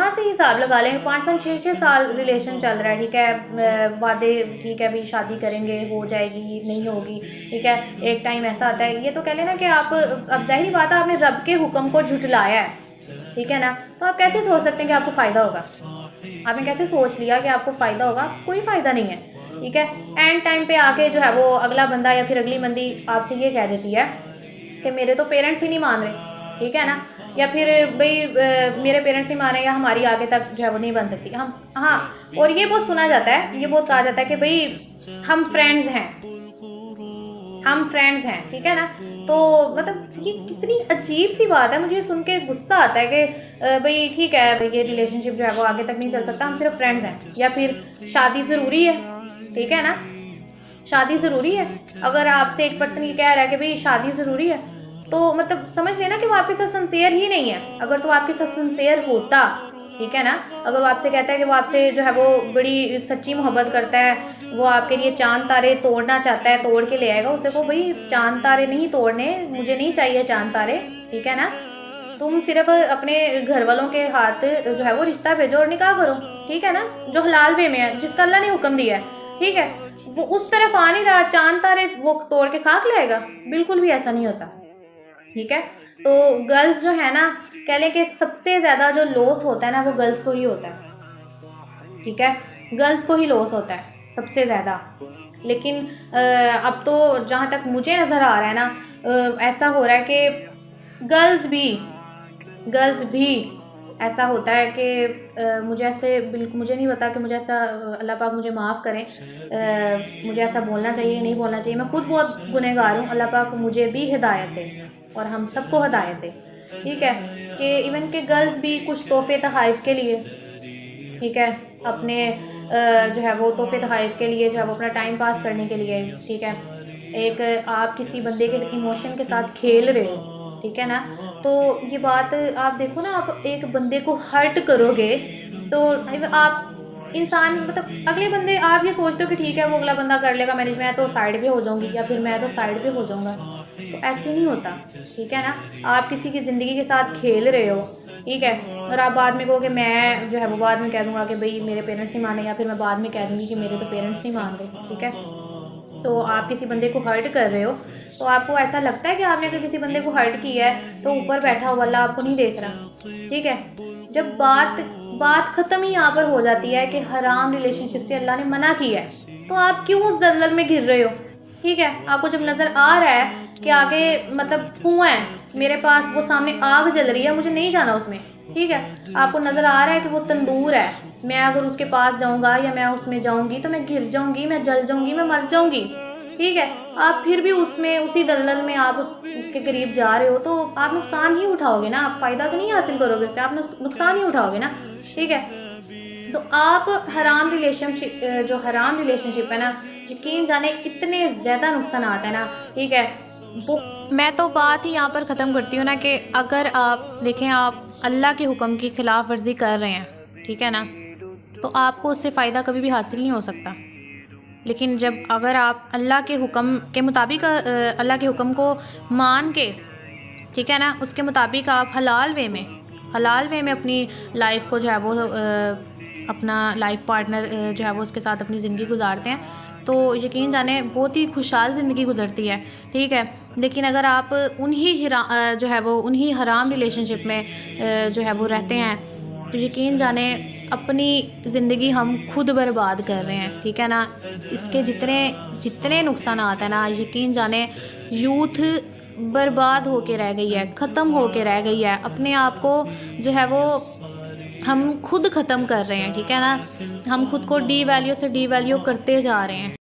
वहाँ से हिसाब लगा लेंगे। 5-5 6-6 साल रिलेशन चल रहा है, ठीक है, वादे, ठीक है भाई शादी करेंगे, हो जाएगी, नहीं होगी, ठीक है, एक टाइम ऐसा आता है, ये तो कह लेना कि आप, अब जाहिर बात है आपने रब के हुक्म को झुटलाया है, ठीक है ना, तो आप कैसे सोच सकते हैं कि आपको फ़ायदा होगा? आपने कैसे सोच लिया कि आपको फ़ायदा होगा? कोई फ़ायदा नहीं है, ठीक है। एंड टाइम पे आके जो है वो अगला बंदा या फिर अगली बंदी आपसे ये कह देती है कि मेरे तो पेरेंट्स ही नहीं मान रहे, ठीक है ना, या फिर भाई मेरे पेरेंट्स नहीं मान रहे, या हमारी आगे तक जो है वो नहीं बन सकती हम, हाँ। और ये बहुत सुना जाता है, ये बहुत कहा जाता है कि भाई हम फ्रेंड्स हैं, हम फ्रेंड्स हैं, ठीक है ना। तो मतलब ये कितनी अजीब सी बात है, मुझे सुन के गुस्सा आता है कि भाई ठीक है, भाई ये रिलेशनशिप जो है वो आगे तक नहीं चल सकता, हम सिर्फ फ्रेंड्स हैं। या फिर शादी ज़रूरी है, ठीक है ना, शादी ज़रूरी है। अगर आपसे एक पर्सन ये कह रहा है कि भाई शादी ज़रूरी है, तो मतलब समझ लेना कि वो आपके साथ सिंसियर ही नहीं है। अगर तो आपके साथ सिंसियर होता, ठीक है ना, अगर वो आपसे कहता है कि वो आपसे जो है वो बड़ी सच्ची मोहब्बत करता है, वो आपके लिए चांद तारे तोड़ना चाहता है, तोड़ के ले आएगा, उसे को भाई चांद तारे नहीं तोड़ने, मुझे नहीं चाहिए चांद तारे, ठीक है ना। तुम सिर्फ अपने घर वालों के हाथ जो है वो रिश्ता भेजो और निकाह करो, ठीक है ना, जो हलाल वे में है, जिसका अल्लाह ने हुक्म दिया है, ठीक है। वो उस तरफ आ नहीं रहा, चांद तारे वो तोड़ के खाक लाएगा, बिल्कुल भी ऐसा नहीं होता, ठीक है। तो गर्ल्स जो है ना, कह लें कि सबसे ज़्यादा जो लॉस होता है ना वो गर्ल्स को ही होता है, ठीक है, गर्ल्स को ही लॉस होता है सबसे ज़्यादा। लेकिन अब तो जहाँ तक मुझे नज़र आ रहा है ना, ऐसा हो रहा है कि गर्ल्स भी ऐसा होता है कि मुझे ऐसे बिल्कुल मुझे नहीं पता कि मुझे ऐसा, अल्लाह पाक मुझे माफ़ करें, मुझे ऐसा बोलना चाहिए नहीं बोलना चाहिए, मैं खुद बहुत गुनहगार हूँ, अल्लाह पाक मुझे भी हिदायत दे और हम सबको हिदायत दे, ठीक है। कि इवन के गर्ल्स भी कुछ तोहफे तोहफ़ के लिए, ठीक है, अपने जो है वो तोहफे तोहफ़ के लिए जो है वो अपना टाइम पास करने के लिए, ठीक है, एक आप किसी बंदे के इमोशन के साथ खेल रहे हो, ठीक है ना, तो ये बात आप देखो ना, आप एक बंदे को हर्ट करोगे तो आप इंसान, मतलब अगले बंदे, आप ये सोचते हो कि ठीक है वो अगला बंदा कर लेगा मैनेज, मैं तो साइड पे हो जाऊंगी या फिर मैं तो साइड पे हो जाऊंगा, तो ऐसे नहीं होता, ठीक है ना। आप किसी की ज़िंदगी के साथ खेल रहे हो, ठीक है, और आप बाद में कहोगे, मैं जो है वो बाद में कह दूंगा कि भाई मेरे पेरेंट्स नहीं माने, या फिर मैं बाद में कह दूंगी कि मेरे तो पेरेंट्स नहीं मान रहे, ठीक है। तो आप किसी बंदे को हर्ट कर रहे हो, तो आपको ऐसा लगता है कि आपने अगर किसी बंदे को हर्ट किया है तो ऊपर बैठा हुआ अल्लाह आपको नहीं देख रहा, ठीक है। जब बात बात ख़त्म ही यहाँ पर हो जाती है कि हराम रिलेशनशिप से अल्लाह ने मना किया है, तो आप क्यों उस दलदल में घिर रहे हो, ठीक है। आपको जब नज़र आ रहा है कि आगे मतलब कुआं है, मेरे पास वो सामने आग जल रही है, मुझे नहीं जाना उसमें, ठीक है, आपको नज़र आ रहा है कि वो तंदूर है, मैं अगर उसके पास जाऊंगा या मैं उसमें जाऊंगी तो मैं गिर जाऊंगी, मैं जल जाऊंगी, मैं मर जाऊंगी, ठीक है। आप फिर भी उसमें उसी दलदल में आप उसके करीब जा रहे हो, तो आप नुकसान ही उठाओगे ना, आप फ़ायदा तो नहीं हासिल करोगे उससे, आप नुकसान ही उठाओगे ना, ठीक है। तो आप जो हराम रिलेशनशिप है ना, यकीन जाने इतने ज़्यादा नुकसान आते हैं ना, ठीक है। वो मैं तो बात ही यहाँ पर ख़त्म करती हूँ ना कि अगर आप देखें, आप अल्लाह के हुक्म की ख़िलाफ़ वर्जी कर रहे हैं, ठीक है ना, तो आपको उससे फ़ायदा कभी भी हासिल नहीं हो सकता। लेकिन जब अगर आप अल्लाह के हुक्म के मुताबिक अल्लाह के हुक्म को मान के, ठीक है ना, उसके मुताबिक आप हलाल वे में अपनी लाइफ को जो है वो अपना लाइफ पार्टनर जो है वो उसके साथ अपनी ज़िंदगी गुजारते हैं, तो यकीन जाने बहुत ही खुशहाल ज़िंदगी गुजरती है, ठीक है। लेकिन अगर आप जो है वो उन्हीं हराम रिलेशनशिप में जो है वो रहते हैं, तो यकीन जाने अपनी ज़िंदगी हम खुद बर्बाद कर रहे हैं, ठीक है ना। इसके जितने जितने नुकसान हैं ना, यकीन जाने यूथ बर्बाद होके रह गई है, ख़त्म होके रह गई है, अपने आप को जो है वो हम खुद ख़त्म कर रहे हैं, ठीक है ना। हम खुद को डी वैल्यू से डी वैल्यू करते जा रहे हैं।